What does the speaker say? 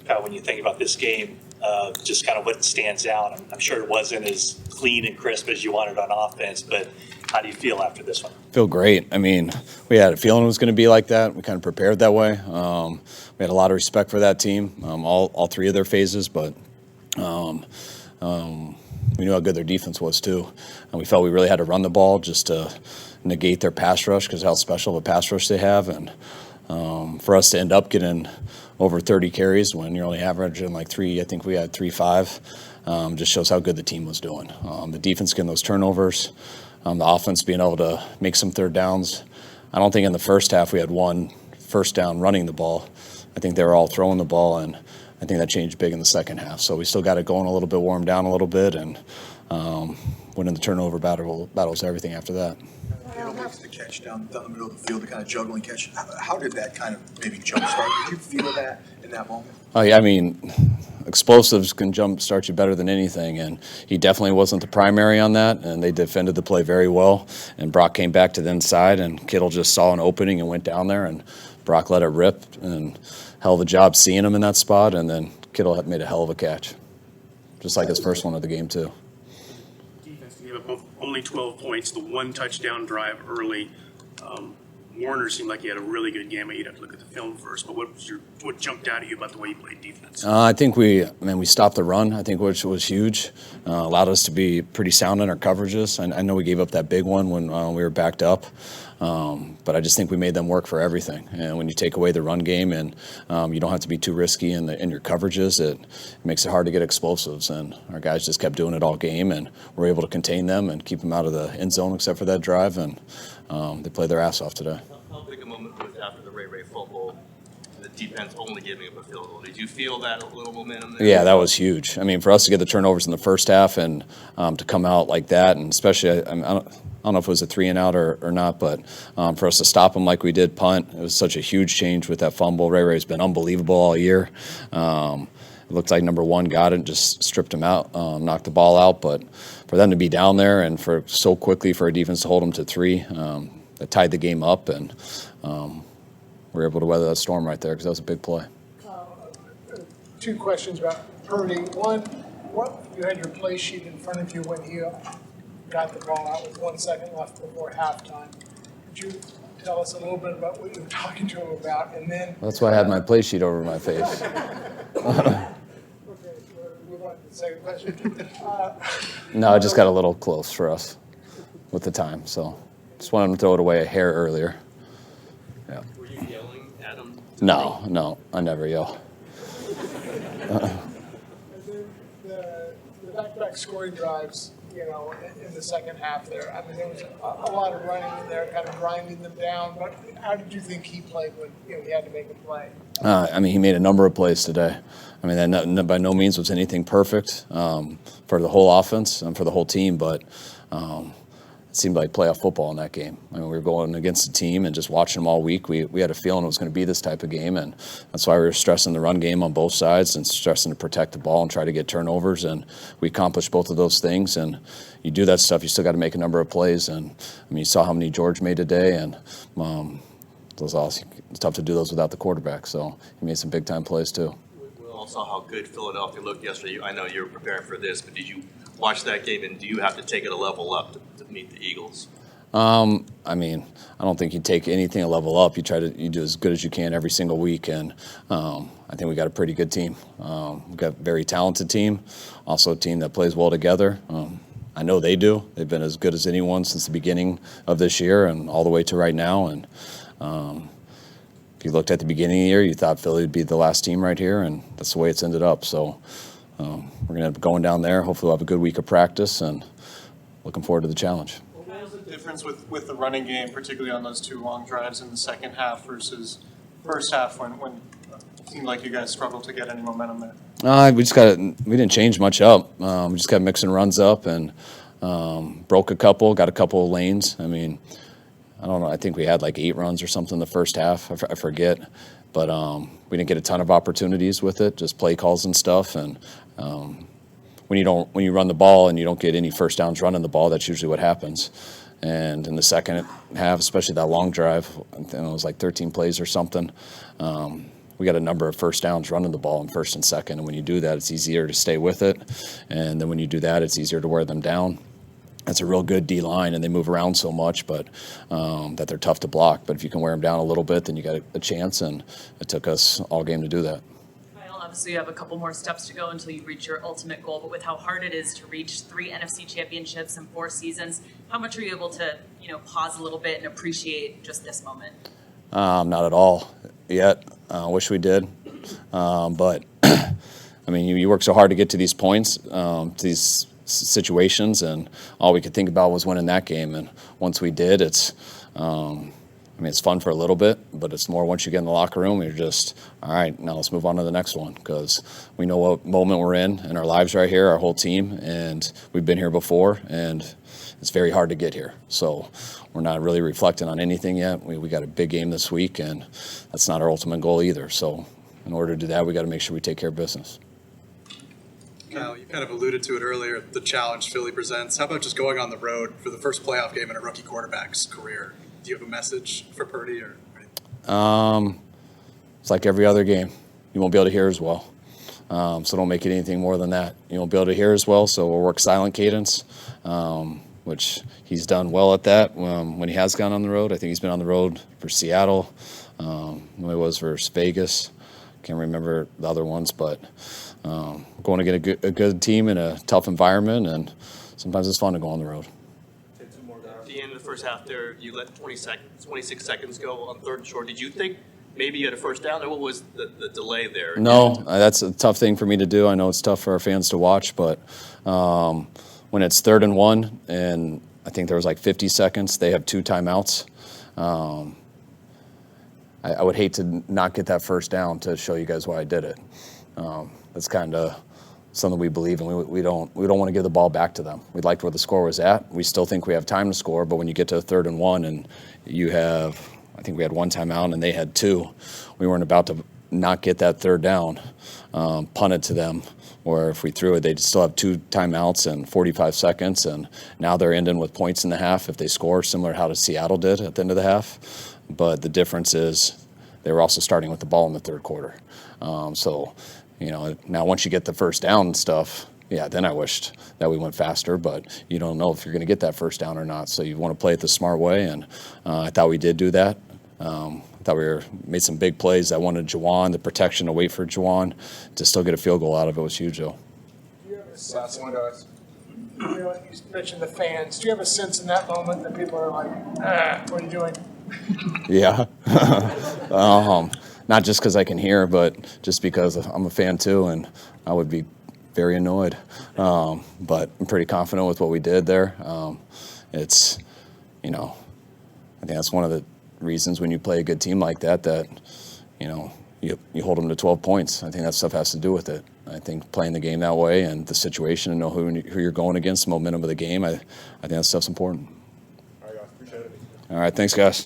Kyle, when you think about this game, just kind of what stands out? I'm sure it wasn't as clean and crisp as you wanted on offense, but how do you feel after this one? Feel great. I mean, we had a feeling it was going to be like that. We kind of prepared that way. We had a lot of respect for that team, all three of their phases, but we knew how good their defense was too. And we felt we really had to run the ball just to negate their pass rush because how special of a pass rush they have. And for us to end up getting over 30 carries when you're only averaging like 3, I think we had 3-5, just shows how good the team was doing. The defense getting those turnovers, the offense being able to make some third downs. I don't think in the first half we had one first down running the ball. I think they were all throwing the ball, and I think that changed big in the second half. So we still got it going a little bit, warmed down a little bit, and winning the turnover battles everything after that. Makes the catch down the middle of the field, the kind of juggling catch. How did that kind of maybe jumpstart? Did you feel that in that moment? Oh, yeah, I mean, explosives can jumpstart you better than anything, and he definitely wasn't the primary on that, and they defended the play very well, and Brock came back to the inside, and Kittle just saw an opening and went down there, and Brock let it rip, and hell of a job seeing him in that spot, and then Kittle made a hell of a catch, just like his first one of the game, too. Gave up only 12 points, the one touchdown drive early. Warner seemed like he had a really good game. You'd have to look at the film first, but what jumped out at you about the way you played defense? I think we stopped the run, I think, which was huge. Allowed us to be pretty sound in our coverages. I know we gave up that big one when we were backed up, but I just think we made them work for everything. And when you take away the run game and you don't have to be too risky in your coverages, it makes it hard to get explosives. And our guys just kept doing it all game, and we're able to contain them and keep them out of the end zone except for that drive. And they played their ass off today. How big a moment was after the Ray fumble, the defense only giving up a field goal? Did you feel that little momentum there? Yeah, that was huge. I mean, for us to get the turnovers in the first half and to come out like that, and especially, I don't know if it was a 3-and-out or not, but for us to stop them like we did punt, it was such a huge change with that fumble. Ray's been unbelievable all year. It looked like number one got it, just stripped him out, knocked the ball out. But for them to be down there and for so quickly for our defense to hold them to 3, that tied the game up, and we were able to weather that storm right there because that was a big play. 2 questions about Purdy. One, you had your play sheet in front of you when he got the ball out with 1 second left before halftime. Could you tell us a little bit about what you were talking to him about? And then That's why I had my play sheet over my face. okay, move on to the second question. No, it just got a little close for us with the time, so just wanted to throw it away a hair earlier. Yeah. Were you yelling at him? No, I never yell. And then the back-to-back scoring drives, in the second half there. I mean, there was a lot of running in there, kind of grinding them down. But how did you think he played when he had to make a play? He made a number of plays today. I mean, that by no means was anything perfect for the whole offense and for the whole team, but it seemed like playoff football in that game. I mean, we were going against a team and just watching them all week. We had a feeling it was going to be this type of game, and that's why we were stressing the run game on both sides and stressing to protect the ball and try to get turnovers, and we accomplished both of those things. And you do that stuff, you still got to make a number of plays. And I mean, you saw how many George made today, and it's tough to do those without the quarterback. So he made some big-time plays too. We all saw how good Philadelphia looked yesterday. I know you were preparing for this, but did you watch that game, and do you have to take it a level up to meet the Eagles? I mean, I don't think you take anything a level up. You do as good as you can every single week, and I think we got a pretty good team. We've got a very talented team, also a team that plays well together. I know they do. They've been as good as anyone since the beginning of this year and all the way to right now. And if you looked at the beginning of the year, you thought Philly would be the last team right here, and that's the way it's ended up. So we're going to end up going down there. Hopefully we'll have a good week of practice, and looking forward to the challenge. What was the difference with the running game, particularly on those 2 long drives in the second half versus first half when it seemed like you guys struggled to get any momentum there? We didn't change much up. We just kept mixing runs up and broke got a couple of lanes. I mean, I don't know. I think we had like 8 runs or something in the first half. I forget. But we didn't get a ton of opportunities with it, just play calls and stuff. And when you run the ball and you don't get any first downs running the ball, that's usually what happens. And in the second half, especially that long drive, I think it was like 13 plays or something, we got a number of first downs running the ball in first and second. And when you do that, it's easier to stay with it. And then when you do that, it's easier to wear them down. That's a real good D line, and they move around so much, but that they're tough to block. But if you can wear them down a little bit, then you got a chance. And it took us all game to do that. Kyle, obviously you have a couple more steps to go until you reach your ultimate goal. But with how hard it is to reach 3 NFC championships in 4 seasons, how much are you able to, pause a little bit and appreciate just this moment? Not at all yet. I wish we did. But, I mean, you work so hard to get to these points, to these situations, and all we could think about was winning that game. And once we did, it's fun for a little bit, but it's more once you get in the locker room, you're just, all right, now let's move on to the next one, because we know what moment we're in our lives right here, our whole team, and we've been here before, and it's very hard to get here. So we're not really reflecting on anything yet. We got a big game this week, and that's not our ultimate goal either. So in order to do that, we got to make sure we take care of business. Kyle, you kind of alluded to it earlier, the challenge Philly presents. How about just going on the road for the first playoff game in a rookie quarterback's career? Do you have a message for Purdy or anything? It's like every other game. You won't be able to hear as well. So don't make it anything more than that. You won't be able to hear as well, so we'll work silent cadence, which he's done well at that when he has gone on the road. I think he's been on the road for Seattle, when he was versus Vegas. Can't remember the other ones, but going to get a good team in a tough environment, and sometimes it's fun to go on the road. At the end of the first half there, you let 26 seconds go on 3rd and short. Did you think maybe you had a first down, or what was the delay there? No, that's a tough thing for me to do. I know it's tough for our fans to watch, but when it's 3rd and 1, and I think there was like 50 seconds, they have 2 timeouts. I would hate to not get that first down to show you guys why I did it. That's kind of something we believe in. We don't want to give the ball back to them. We liked where the score was at. We still think we have time to score, but when you get to 3rd and 1 and you have, I think we had 1 timeout and they had 2, we weren't about to not get that 3rd down, punt it to them, or if we threw it, they'd still have 2 timeouts and 45 seconds, and now they're ending with points in the half if they score, similar to how Seattle did at the end of the half. But the difference is they were also starting with the ball in the 3rd quarter. Now once you get the first down and stuff, yeah, then I wished that we went faster, but you don't know if you're going to get that first down or not. So you want to play it the smart way, and I thought we did do that. I thought we made some big plays. I wanted Juwan, the protection to wait for Juwan to still get a field goal out of it was huge, though. Do you have a sense, you mentioned the fans. Do you have a sense in that moment that people are like, what are you doing? Yeah. Not just because I can hear, but just because I'm a fan too, and I would be very annoyed. But I'm pretty confident with what we did there. I think that's one of the reasons when you play a good team like that, you hold them to 12 points. I think that stuff has to do with it. I think playing the game that way and the situation and know who you're going against, the momentum of the game, I think that stuff's important. All right, guys, appreciate it. All right, thanks, guys.